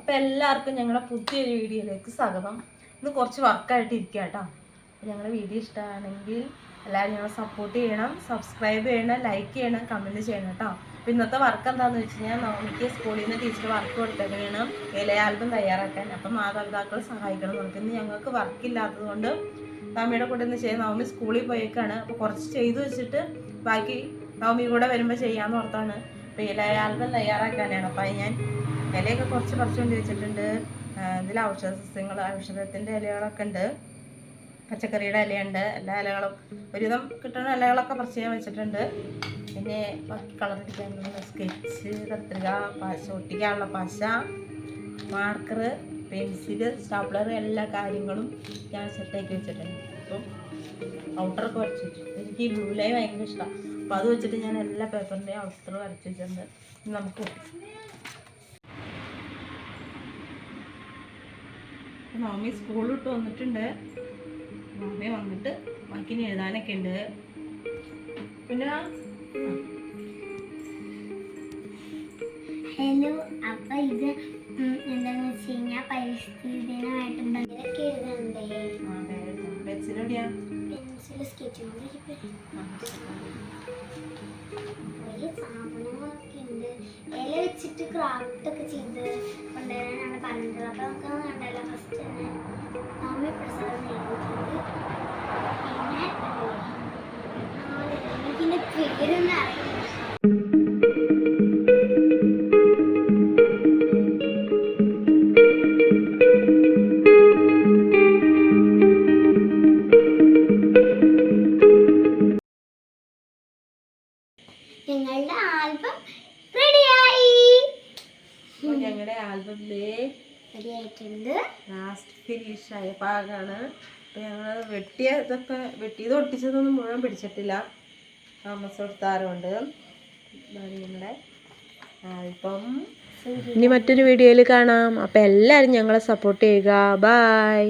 അപ്പോൾ എല്ലാവർക്കും ഞങ്ങളുടെ പുതിയൊരു വീഡിയോയിലേക്ക് സ്വാഗതം. ഇന്ന് കുറച്ച് വർക്കായിട്ട് ഇരിക്കുക കേട്ടോ. ഞങ്ങളുടെ വീഡിയോ ഇഷ്ടമാണെങ്കിൽ എല്ലാവരും ഞങ്ങളെ സപ്പോർട്ട് ചെയ്യണം, സബ്സ്ക്രൈബ് ചെയ്യണം, ലൈക്ക് ചെയ്യണം, കമൻറ്റ് ചെയ്യണം കേട്ടോ. അപ്പോൾ ഇന്നത്തെ വർക്ക് എന്താണെന്ന് വെച്ച് കഴിഞ്ഞാൽ നമുക്ക് സ്കൂളിൽ നിന്ന് ടീച്ചർ വർക്ക് കൊടുത്തേക്കാണ് ഇല ആൽബം തയ്യാറാക്കാൻ. അപ്പം മാതാപിതാക്കൾ സഹായിക്കണം. നമുക്ക് ഇന്ന് ഞങ്ങൾക്ക് വർക്കില്ലാത്തത് കൊണ്ട് നവമിയുടെ കൂടെ ഇന്ന് ചെയ്യാൻ നവമി സ്കൂളിൽ പോയേക്കാണ്. അപ്പോൾ കുറച്ച് ചെയ്തു വെച്ചിട്ട് ബാക്കി നവമി കൂടെ വരുമ്പോൾ ചെയ്യാമെന്ന് ഓർത്താണ്. അപ്പോൾ ഇല ആൽബം തയ്യാറാക്കാനാണ്. അപ്പോൾ ഞാൻ ഇലയൊക്കെ കുറച്ച് പറിച്ചുകൊണ്ട് വെച്ചിട്ടുണ്ട്. ഇതിൽ ഔഷധത്തിൻ്റെ ഇലകളൊക്കെ ഉണ്ട്, പച്ചക്കറിയുടെ ഇലയുണ്ട്, എല്ലാ ഇലകളും ഒരുവിധം കിട്ടുന്ന ഇലകളൊക്കെ പറിച്ച് ഞാൻ വെച്ചിട്ടുണ്ട്. പിന്നെ ബാക്കി കളർ അടിക്കാനുള്ള സ്കെച്ച്, കത്രിക, പശ ഒട്ടിക്കാനുള്ള പശ, മാർക്കർ, പെൻസില്, സ്റ്റാപ്ലർ, എല്ലാ കാര്യങ്ങളും ഞാൻ സെറ്റാക്കി വെച്ചിട്ടുണ്ട്. അപ്പം ഔട്ടറൊക്കെ വരച്ച് വെച്ചു. എനിക്ക് ബ്ലൂ ലൈൻ ഭയങ്കര ഇഷ്ടമാണ്. അപ്പോൾ അത് വെച്ചിട്ട് ഞാൻ എല്ലാ പേപ്പറിൻ്റെയും ഔട്ടർ വരച്ച് വെച്ചിട്ടുണ്ട്. നമുക്ക് മമ്മി സ്കൂളിൽ വിട്ട് വന്നിട്ടുണ്ട്. മമ്മി വന്നിട്ട് ബാക്കി എഴുതാനൊക്കെ ഉണ്ട്. പിന്നെ ഹലോ, അപ്പൊ ഇത് എന്താന്ന് വെച്ച് കഴിഞ്ഞാൽ പരിസ്ഥിതി ദിനമായിട്ട് ബന്ധമൊക്കെ എഴുതണ്ടേ? പെൻസിലെവിടെയാ? പെൻസിൽ സ്കെച്ച് ഒരു സാധനങ്ങളൊക്കെ ഉണ്ട്. ഇല വെച്ചിട്ട് ക്രാഫ്റ്റ് ഒക്കെ ചെയ്ത് കൊണ്ടുവരാനാണ് പറഞ്ഞത്. അപ്പൊ നമുക്ക് കണ്ടല്ലോ. ഫസ്റ്റ് തന്നെ മമ്മി പ്രസാദം എഴുതിയിട്ടുണ്ട്. പിന്നെ പേരൊന്നും അറിയില്ല. ഞങ്ങളുടെ ആൽബം റെഡിയായി. ഞങ്ങളുടെ ആൽബത്തിലെ റെഡിയായിട്ടുണ്ട്. ലാസ്റ്റ് ഫിനിഷ് ആയ ഭാഗമാണ്. അപ്പോൾ ഞങ്ങൾ വെട്ടിയത് ഒട്ടിച്ചതൊന്നും മുഴുവൻ പിടിച്ചിട്ടില്ല, താമസമെടുത്താറുണ്ട്. ഞങ്ങളുടെ ആൽബം ഇനി മറ്റൊരു വീഡിയോയിൽ കാണാം. അപ്പോൾ എല്ലാവരും ഞങ്ങളെ സപ്പോർട്ട് ചെയ്യുക. ബൈ.